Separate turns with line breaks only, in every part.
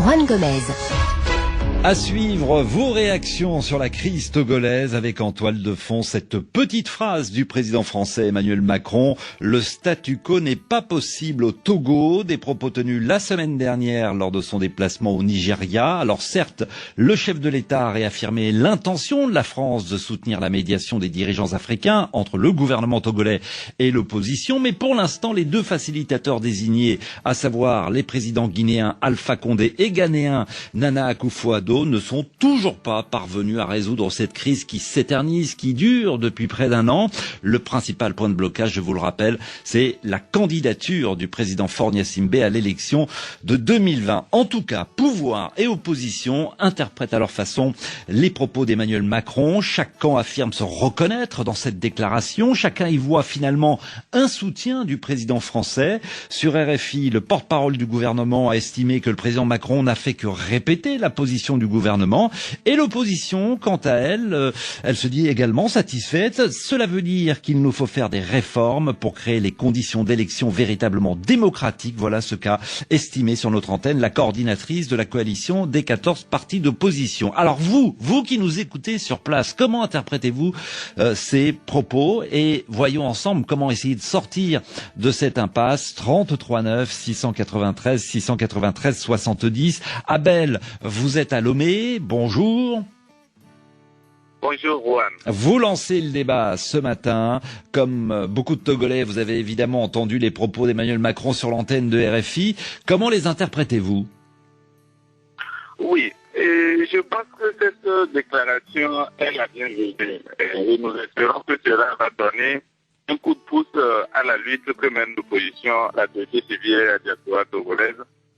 Juan Gomez.
À suivre vos réactions sur la crise togolaise avec en toile de fond cette petite phrase du président français Emmanuel Macron. Le statu quo n'est pas possible au Togo. Des propos tenus la semaine dernière lors de son déplacement au Nigeria. Alors certes, le chef de l'État a réaffirmé l'intention de la France de soutenir la médiation des dirigeants africains entre le gouvernement togolais et l'opposition. Mais pour l'instant, les deux facilitateurs désignés, à savoir les présidents guinéens Alpha Condé et ghanéens Nana Akufo-Addo, ne sont toujours pas parvenus à résoudre cette crise qui s'éternise, qui dure depuis près d'un an. Le principal point de blocage, je vous le rappelle, c'est la candidature du président Faure Gnassingbé à l'élection de 2020. En tout cas, pouvoir et opposition interprètent à leur façon les propos d'Emmanuel Macron. Chaque camp affirme se reconnaître dans cette déclaration. Chacun y voit finalement un soutien du président français. Sur RFI, le porte-parole du gouvernement a estimé que le président Macron n'a fait que répéter la position du gouvernement, et l'opposition, quant à elle, elle se dit également satisfaite. Cela veut dire qu'il nous faut faire des réformes pour créer les conditions d'élection véritablement démocratiques. Voilà ce qu'a estimé sur notre antenne la coordinatrice de la coalition des 14 partis d'opposition. Alors vous qui nous écoutez sur place, comment interprétez-vous ces propos, et voyons ensemble comment essayer de sortir de cette impasse. 33 9 693 693 70. Abel, vous êtes à Lomé, bonjour.
Bonjour Juan.
Vous lancez le débat ce matin. Comme beaucoup de Togolais, vous avez évidemment entendu les propos d'Emmanuel Macron sur l'antenne de RFI. Comment les interprétez-vous?
Oui, et je pense que cette déclaration est la bienvenue. Et nous espérons que cela va donner un coup de pouce à la lutte que mène l'opposition, la société civile et la diaspora togolaise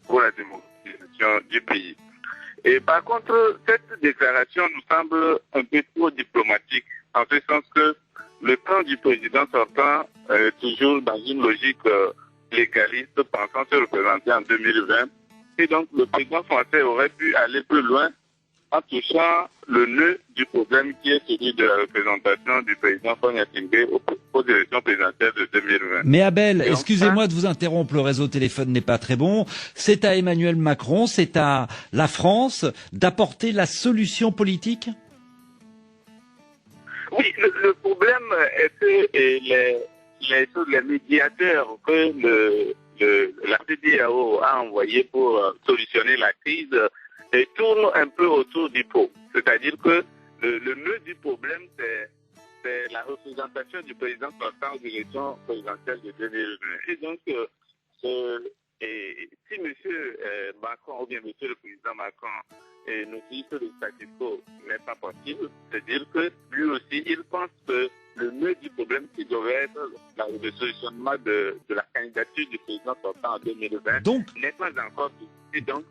pour la démocratisation du pays. Et par contre, cette déclaration nous semble un peu trop diplomatique, en ce sens que le plan du président sortant est toujours dans une logique légaliste, pensant se représenter en 2020. Et donc, le président français aurait pu aller plus loin en touchant le nœud du problème qui est celui de la représentation du président Faure Gnassingbé aux élections présidentielles de 2020.
Mais Abel, excusez-moi de vous interrompre, le réseau téléphone n'est pas très bon. C'est à Emmanuel Macron, c'est à la France d'apporter la solution politique?
Oui, le problème est que les médiateurs que la CEDEAO a envoyés pour solutionner la crise tournent un peu autour du pot. C'est-à-dire que le nœud du problème, c'est la représentation du président sortant aux élections présidentielles de 2020. Et donc, si M. Macron, ou bien M. le président Macron, nous dit que le statu quo n'est pas possible, c'est-à-dire que lui aussi, il pense que le nœud du problème qui devrait être le solutionnement de la candidature du président sortant en 2020 n'est pas encore dit.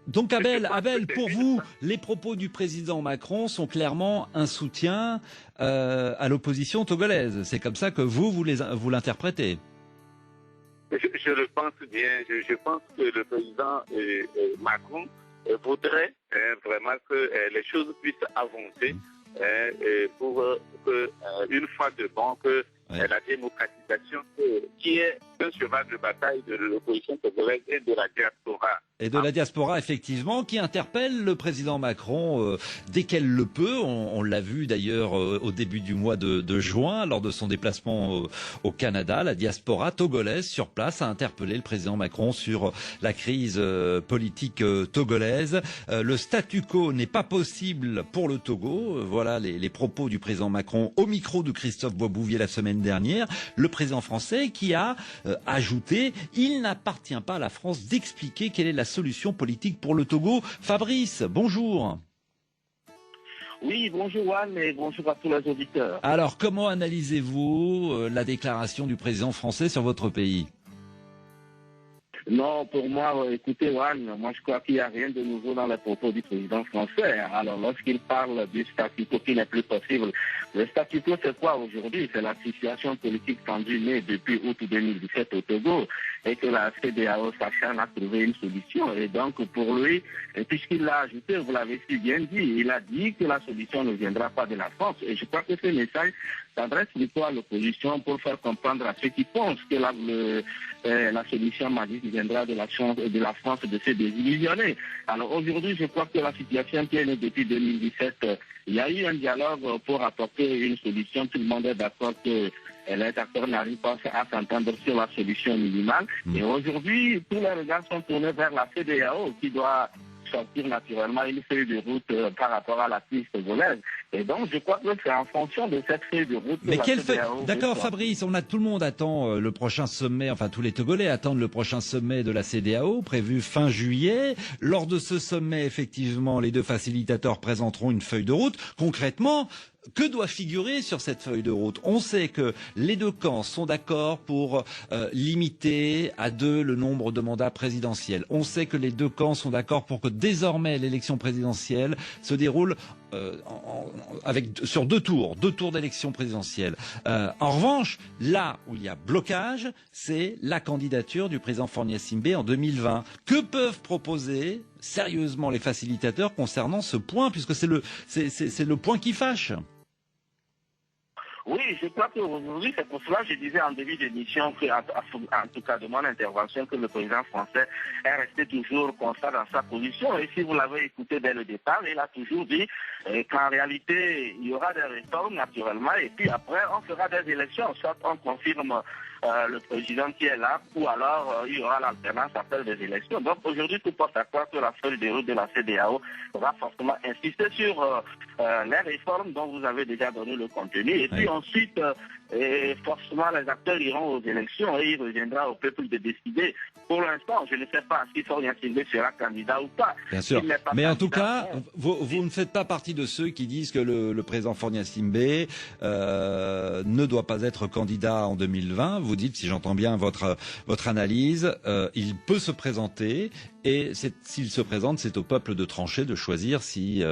Donc Abel, pour vous, les propos du président Macron sont clairement un soutien à l'opposition togolaise. C'est comme ça que vous l'interprétez?
Je le pense bien. Je pense que le président Macron voudrait vraiment que les choses puissent avancer pour que, une fois de bon, que la démocratisation, qui est un cheval de bataille de l'opposition togolaise et de la diaspora.
Et de la diaspora, effectivement, qui interpelle le président Macron dès qu'elle le peut. On l'a vu d'ailleurs au début du mois de juin, lors de son déplacement au Canada. La diaspora togolaise sur place a interpellé le président Macron sur la crise politique togolaise. Le statu quo n'est pas possible pour le Togo. Voilà les propos du président Macron au micro de Christophe Boisbouvier la semaine dernière. Le président français qui a ajouté « Il n'appartient pas à la France d'expliquer quelle est la solution politique pour le Togo ». Fabrice, bonjour.
Oui, bonjour Juan et bonjour à tous les auditeurs.
Alors, comment analysez-vous la déclaration du président français sur votre pays?
Non, pour moi, écoutez Juan, moi je crois qu'il n'y a rien de nouveau dans les propos du président français. Alors, lorsqu'il parle du statu quo qui n'est plus possible, le statu quo c'est quoi aujourd'hui? C'est la situation politique tendue née depuis août 2017 au Togo. et que la CEDEAO s'acharne à trouver une solution. Et donc, pour lui, puisqu'il l'a ajouté, vous l'avez si bien dit, il a dit que la solution ne viendra pas de la France. Et je crois que ce message s'adresse plutôt à l'opposition pour faire comprendre à ceux qui pensent que la solution magique viendra de la France de se désillusionner. Alors aujourd'hui, je crois que la situation qui est née depuis 2017, il y a eu un dialogue pour apporter une solution. Tout le monde est d'accord que les acteurs n'arrivent pas à s'entendre sur la solution minimale. Et aujourd'hui, tous les regards sont tournés vers la CEDEAO qui doit sortir naturellement une feuille de route par rapport à la crise togolaise. Et donc, je crois que c'est en fonction de cette feuille de route.
Mais quelle feuille? D'accord, Fabrice, tout le monde attend le prochain sommet, enfin tous les Togolais attendent le prochain sommet de la CEDEAO, prévu fin juillet. Lors de ce sommet, effectivement, les deux facilitateurs présenteront une feuille de route. Concrètement, que doit figurer sur cette feuille de route? On sait que les deux camps sont d'accord pour limiter à 2 le nombre de mandats présidentiels. On sait que les deux camps sont d'accord pour que désormais l'élection présidentielle se déroule sur 2 tours d'élection présidentielle. En revanche, là où il y a blocage, c'est la candidature du président Faure Gnassingbé en 2020. Que peuvent proposer sérieusement les facilitateurs concernant ce point, puisque c'est le point qui fâche?
Oui, je crois qu'aujourd'hui, c'est pour cela que je disais en début d'émission, en tout cas de mon intervention, que le président français est resté toujours constant dans sa position. Et si vous l'avez écouté dès le départ, il a toujours dit qu'en réalité, il y aura des réformes naturellement, et puis après, on fera des élections. Soit on confirme le président qui est là, ou alors il y aura l'alternance après des élections. Donc aujourd'hui, tout porte à croire que la feuille de route de la CEDEAO va forcément insister sur les réformes dont vous avez déjà donné le contenu. Et puis ensuite, forcément, les acteurs iront aux élections et il reviendra au peuple de décider. Pour l'instant, je ne sais pas si Faure Gnassingbé sera candidat ou pas.
Bien sûr. Mais en tout cas, vous ne faites pas partie de ceux qui disent que le président Faure Gnassingbé ne doit pas être candidat en 2020. Vous dites, si j'entends bien votre analyse, il peut se présenter. Et s'il se présente, c'est au peuple de trancher, de choisir si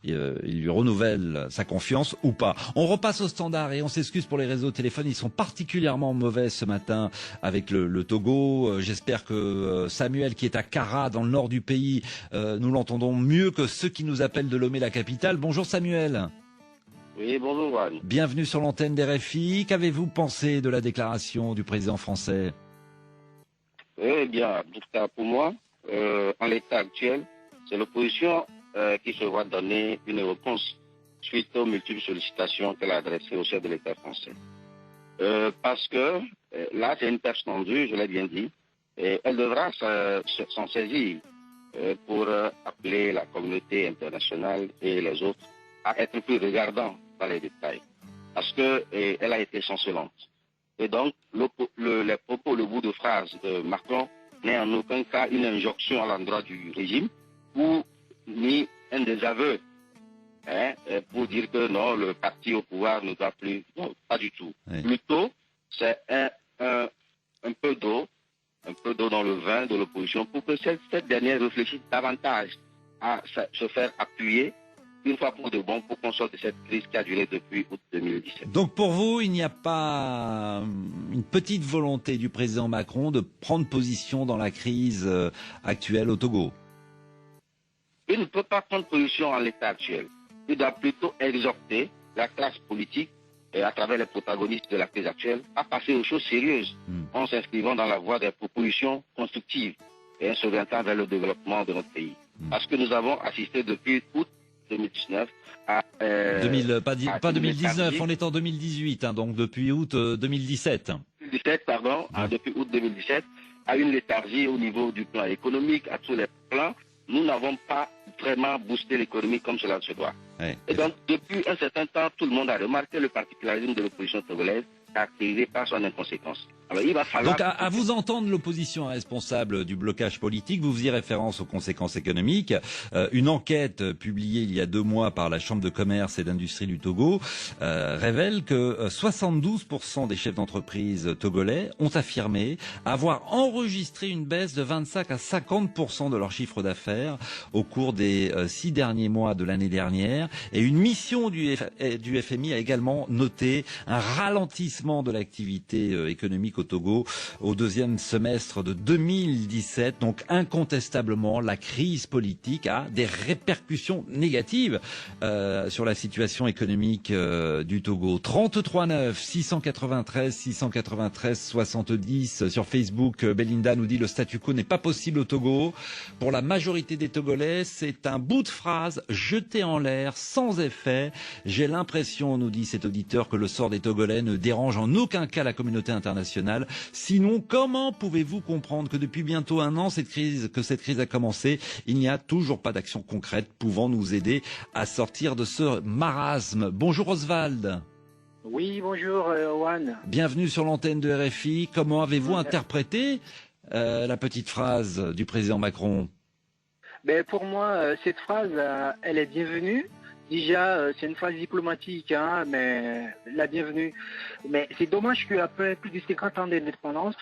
il lui renouvelle sa confiance ou pas. On repasse au standard et on s'excuse pour les réseaux téléphones. Ils sont particulièrement mauvais ce matin avec le Togo. J'espère que Samuel, qui est à Kara, dans le nord du pays, nous l'entendons mieux que ceux qui nous appellent de Lomé, la capitale. Bonjour Samuel.
Oui, bonjour Juan.
Bienvenue sur l'antenne d'RFI. Qu'avez-vous pensé de la déclaration du président français?
Eh bien, pour moi, en l'état actuel, c'est l'opposition qui se voit donner une réponse suite aux multiples sollicitations qu'elle a adressées au chef de l'État français. Parce que là, c'est une perche tendue, je l'ai bien dit, et elle devra s'en saisir pour appeler la communauté internationale et les autres à être plus regardants dans les détails. Parce que elle a été chancelante. Et donc, les propos, le bout de phrase de Macron n'est en aucun cas une injonction à l'endroit du régime ou ni un désaveu pour dire que non, le parti au pouvoir ne doit plus. Non, pas du tout. Oui. Plutôt, c'est un peu d'eau dans le vin de l'opposition pour que cette dernière réfléchisse davantage à se faire appuyer une fois pour de bon pour qu'on sorte de cette crise qui a duré depuis août 2017.
Donc pour vous, il n'y a pas une petite volonté du président Macron de prendre position dans la crise actuelle au Togo?
Il ne peut pas prendre position en l'état actuel. Il doit plutôt exhorter la classe politique, à travers les protagonistes de la crise actuelle, à passer aux choses sérieuses en s'inscrivant dans la voie des propositions constructives et en s'orientant vers le développement de notre pays. Parce que nous avons assisté depuis août 2019 à...
pas 2019, on est en 2018, donc depuis août 2017.
2017, pardon, depuis août 2017, à une léthargie au niveau du plan économique, à tous les plans. Nous n'avons pas vraiment boosté l'économie comme cela se doit. Ouais. Et donc, depuis un certain temps, tout le monde a remarqué le particularisme de l'opposition togolaise, caractérisé par son inconséquence. Alors, il va falloir...
Donc, à vous entendre, l'opposition responsable du blocage politique, vous faisiez référence aux conséquences économiques. Une enquête publiée il y a 2 mois par la Chambre de commerce et d'industrie du Togo révèle que 72% des chefs d'entreprise togolais ont affirmé avoir enregistré une baisse de 25 à 50% de leur chiffre d'affaires au cours des 6 derniers mois de l'année dernière. Et une mission du FMI a également noté un ralentissement de l'activité économique politique au Togo au deuxième semestre de 2017. Donc incontestablement, la crise politique a des répercussions négatives sur la situation économique du Togo. 33 9 693 693 70 sur Facebook. Belinda nous dit le statu quo n'est pas possible au Togo. Pour la majorité des Togolais, c'est un bout de phrase jeté en l'air sans effet. J'ai l'impression, nous dit cet auditeur, que le sort des Togolais ne dérange en aucun cas la communauté internationale. Sinon, comment pouvez-vous comprendre que depuis bientôt un an, cette crise a commencé, il n'y a toujours pas d'action concrète pouvant nous aider à sortir de ce marasme. Bonjour Oswald.
Oui, bonjour Juan.
Bienvenue sur l'antenne de RFI. Comment avez-vous interprété la petite phrase du président Macron?
Ben, pour moi, cette phrase, elle est bienvenue. Déjà, c'est une phrase diplomatique, hein, mais la bienvenue. Mais c'est dommage qu'après plus de 50 ans d'indépendance,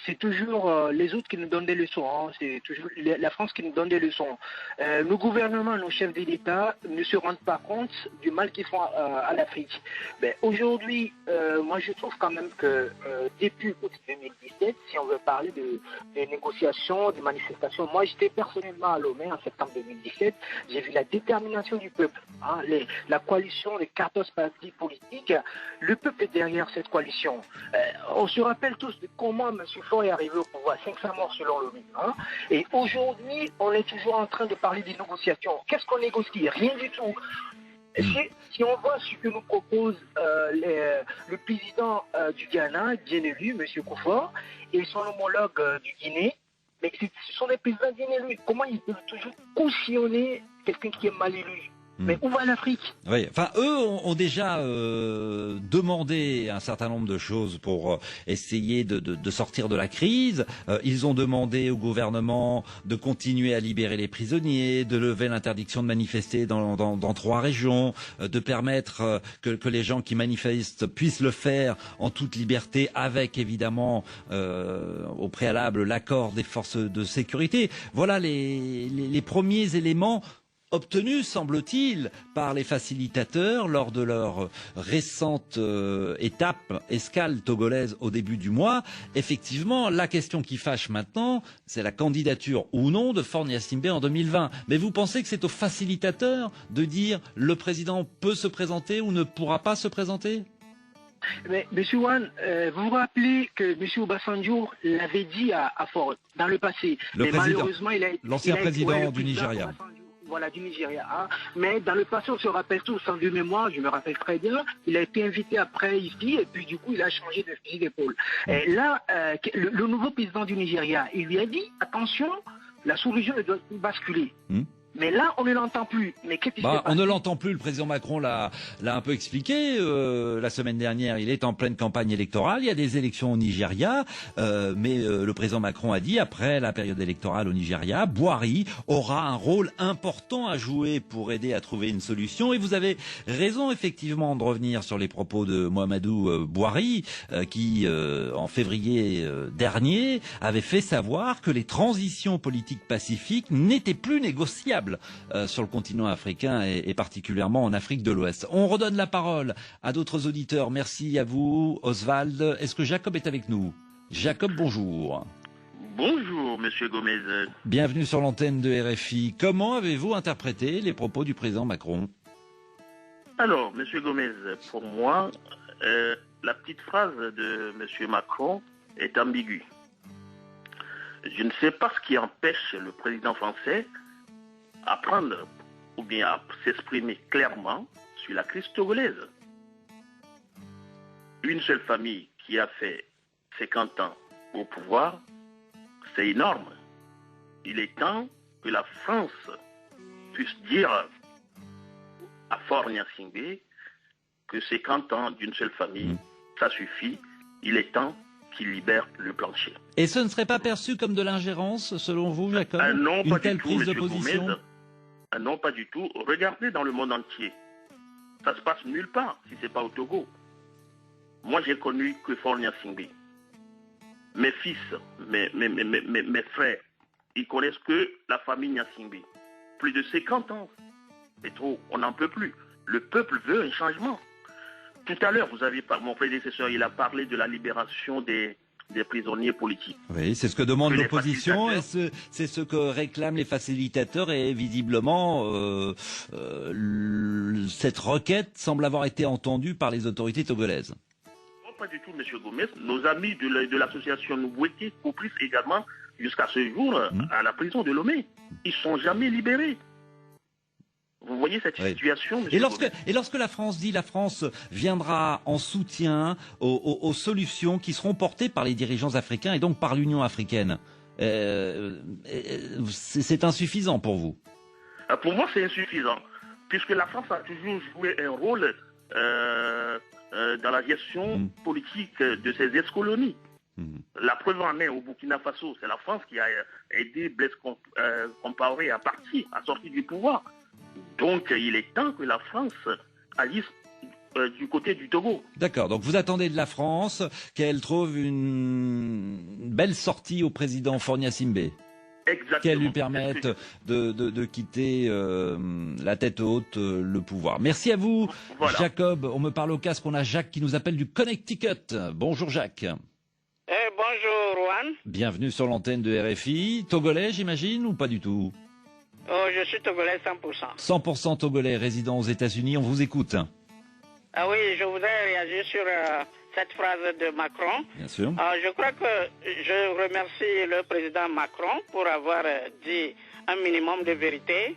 c'est toujours les autres qui nous donnent des leçons. Hein, c'est toujours la France qui nous donne des leçons. Nos gouvernements, nos chefs d'État ne se rendent pas compte du mal qu'ils font à l'Afrique. Mais aujourd'hui, moi je trouve quand même que depuis 2017, si on veut parler de négociations, de manifestations, moi j'étais personnellement à Lomé en septembre 2017, j'ai vu la détermination du peuple. Hein, la coalition des 14 partis politiques, le peuple est derrière cette coalition. On se rappelle tous de comment M. Faure est arrivé au pouvoir, 500 morts selon l'ONU. Hein, et aujourd'hui, on est toujours en train de parler des négociations. Qu'est-ce qu'on négocie? Rien du tout. Si on voit ce que nous propose le président du Ghana, bien élu, M. Kufuor, et son homologue du Guinée, mais ce sont des présidents bien élus. Comment ils peuvent toujours cautionner quelqu'un qui est mal élu? Mais où va l'Afrique?
Oui, enfin, eux ont déjà demandé un certain nombre de choses pour essayer de sortir de la crise. Ils ont demandé au gouvernement de continuer à libérer les prisonniers, de lever l'interdiction de manifester dans 3 régions, de permettre que les gens qui manifestent puissent le faire en toute liberté, avec évidemment au préalable l'accord des forces de sécurité. Voilà les premiers éléments obtenus, semble-t-il, par les facilitateurs lors de leur récente escale togolaise au début du mois. Effectivement, la question qui fâche maintenant, c'est la candidature ou non de Faure Gnassingbé en 2020. Mais vous pensez que c'est aux facilitateurs de dire le président peut se présenter ou ne pourra pas se présenter?
Mais M. Wan, vous vous rappelez que M. Obasanjo l'avait dit à Faure dans le passé.
Le
mais
président,
malheureusement,
l'ancien président du Nigeria.
Voilà, du Nigeria. Hein. Mais dans le passé, on se rappelle tous, sans de mémoire, je me rappelle très bien, il a été invité après ici, et puis du coup, il a changé de fusil d'épaule. Et là, le nouveau président du Nigeria, il lui a dit, attention, la sous-région doit basculer. Mais là, on ne l'entend plus. Mais qu'est-ce qui se passe?
On ne l'entend plus. Le président Macron l'a un peu expliqué la semaine dernière. Il est en pleine campagne électorale. Il y a des élections au Nigeria, mais le président Macron a dit, après la période électorale au Nigeria, Buhari aura un rôle important à jouer pour aider à trouver une solution. Et vous avez raison, effectivement, de revenir sur les propos de Mohamedou Buhari, qui, en février dernier, avait fait savoir que les transitions politiques pacifiques n'étaient plus négociables sur le continent africain et particulièrement en Afrique de l'Ouest. On redonne la parole à d'autres auditeurs. Merci à vous, Oswald. Est-ce que Jacob est avec nous? Jacob, bonjour.
Bonjour, Monsieur Gomez.
Bienvenue sur l'antenne de RFI. Comment avez-vous interprété les propos du président Macron?
Alors, Monsieur Gomez, pour moi, la petite phrase de Monsieur Macron est ambiguë. Je ne sais pas ce qui empêche le président français à prendre ou bien à s'exprimer clairement sur la crise togolaise. Une seule famille qui a fait 50 ans au pouvoir, c'est énorme. Il est temps que la France puisse dire à Faure Gnassingbé que 50 ans d'une seule famille, ça suffit. Il est temps qu'il libère le plancher.
Et ce ne serait pas perçu comme de l'ingérence, selon vous, Jacob?
Non,
une
pas
telle
du tout,
prise de
Monsieur
position?
Gomez. Non, pas du tout. Regardez dans le monde entier. Ça se passe nulle part si ce n'est pas au Togo. Moi, j'ai connu que Faure Gnassingbé. Mes fils, mes frères, ils connaissent que la famille Gnassingbé. Plus de 50 ans. C'est trop. On n'en peut plus. Le peuple veut un changement. Tout à l'heure, mon prédécesseur, il a parlé de la libération des des prisonniers politiques.
Oui, c'est ce que demande
Que les
l'opposition et
facilitateurs-
c'est ce que réclament les facilitateurs et visiblement cette requête semble avoir été entendue par les autorités togolaises.
Non, pas du tout, M. Gomez. Nos amis de l'association Nouveau étaient complices également jusqu'à ce jour à la prison de Lomé. Ils ne sont jamais libérés. Vous voyez cette
Oui.
situation, M.
Et
Gomez.
lorsque la France dit la France viendra en soutien aux solutions qui seront portées par les dirigeants africains et donc par l'Union africaine, c'est insuffisant pour vous?
Pour moi, c'est insuffisant, puisque la France a toujours joué un rôle dans la gestion politique de ses ex-colonies. La preuve en est au Burkina Faso, c'est la France qui a aidé Blaise Compaoré à partir, à sortir du pouvoir. Donc il est temps que la France agisse du côté du Togo.
D'accord, donc vous attendez de la France qu'elle trouve une belle sortie au président Faure Gnassingbé,
Exactement.
qu'elle lui permette de quitter la tête haute le pouvoir. Merci à vous,
Voilà.
Jacob. On me parle au casque, on a Jacques qui nous appelle du Connecticut. Bonjour Jacques.
Bonjour Juan.
Bienvenue sur l'antenne de RFI. Togolais, j'imagine, ou pas du tout?
Je suis togolais 100%.
100% togolais, résident aux États-Unis, on vous écoute.
Ah oui, je voudrais réagir sur cette phrase de Macron.
Bien sûr.
Je crois que je remercie le président Macron pour avoir dit un minimum de vérité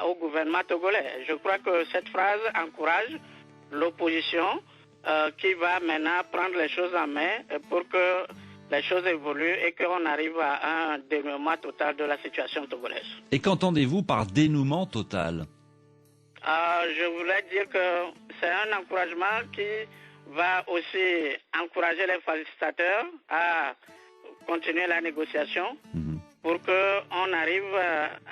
au gouvernement togolais. Je crois que cette phrase encourage l'opposition qui va maintenant prendre les choses en main pour que les choses évoluent et qu'on arrive à un dénouement total de la situation togolaise.
Et qu'entendez-vous par dénouement total?
Je voulais dire que c'est un encouragement qui va aussi encourager les facilitateurs à continuer la négociation pour qu'on arrive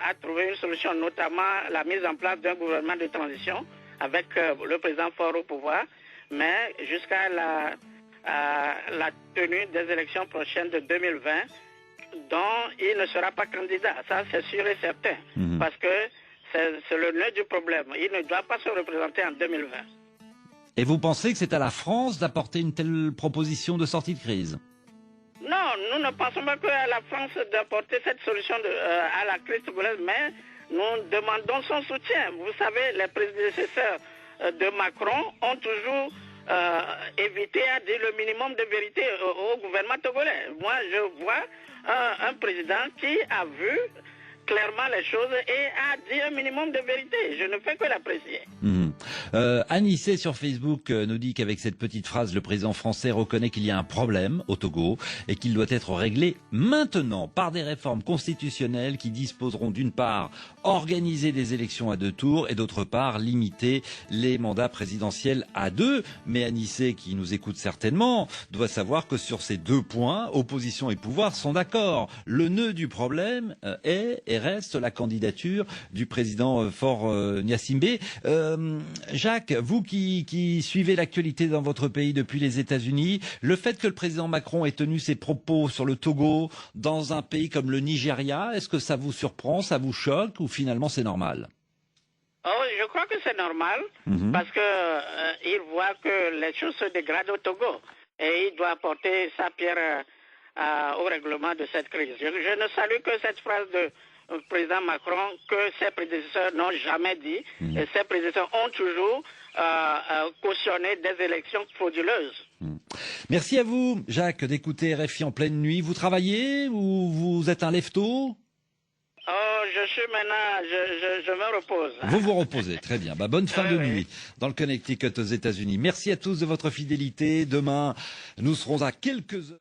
à trouver une solution, notamment la mise en place d'un gouvernement de transition avec le président Faure au pouvoir, mais jusqu'à la tenue des élections prochaines de 2020, dont il ne sera pas candidat. Ça, c'est sûr et certain, parce que c'est le nœud du problème. Il ne doit pas se représenter en 2020.
Et vous pensez que c'est à la France d'apporter une telle proposition de sortie de crise?
Non, nous ne pensons pas qu'à la France d'apporter cette solution à la crise togolaise, mais nous demandons son soutien. Vous savez, les prédécesseurs de Macron ont toujours évité à dire le minimum de vérité au gouvernement togolais. Moi, je vois un président qui a vu clairement les choses et a dit un minimum de vérité. Je ne fais que l'apprécier.
Anissé sur Facebook nous dit qu'avec cette petite phrase, le président français reconnaît qu'il y a un problème au Togo et qu'il doit être réglé maintenant par des réformes constitutionnelles qui disposeront d'une part organiser des élections à 2 tours et d'autre part limiter les mandats présidentiels à 2. Mais Anissé, qui nous écoute certainement, doit savoir que sur ces 2 points, opposition et pouvoir sont d'accord. Le nœud du problème est et reste la candidature du président Faure Gnassingbé. Jacques, vous qui suivez l'actualité dans votre pays depuis les États-Unis, le fait que le président Macron ait tenu ses propos sur le Togo dans un pays comme le Nigeria, est-ce que ça vous surprend, ça vous choque ou finalement c'est normal?
Oh, je crois que c'est normal parce que il voit que les choses se dégradent au Togo et il doit apporter sa pierre au règlement de cette crise. Je ne salue que cette phrase de président Macron que ses prédécesseurs n'ont jamais dit. Et ses prédécesseurs ont toujours cautionné des élections frauduleuses.
Merci à vous, Jacques, d'écouter RFI en pleine nuit. Vous travaillez ou vous êtes un lève-tôt?
Oh, je suis maintenant, je me repose.
Vous vous reposez, très bien. Bonne fin de nuit dans le Connecticut aux États-Unis. Merci à tous de votre fidélité. Demain, nous serons à quelques heures.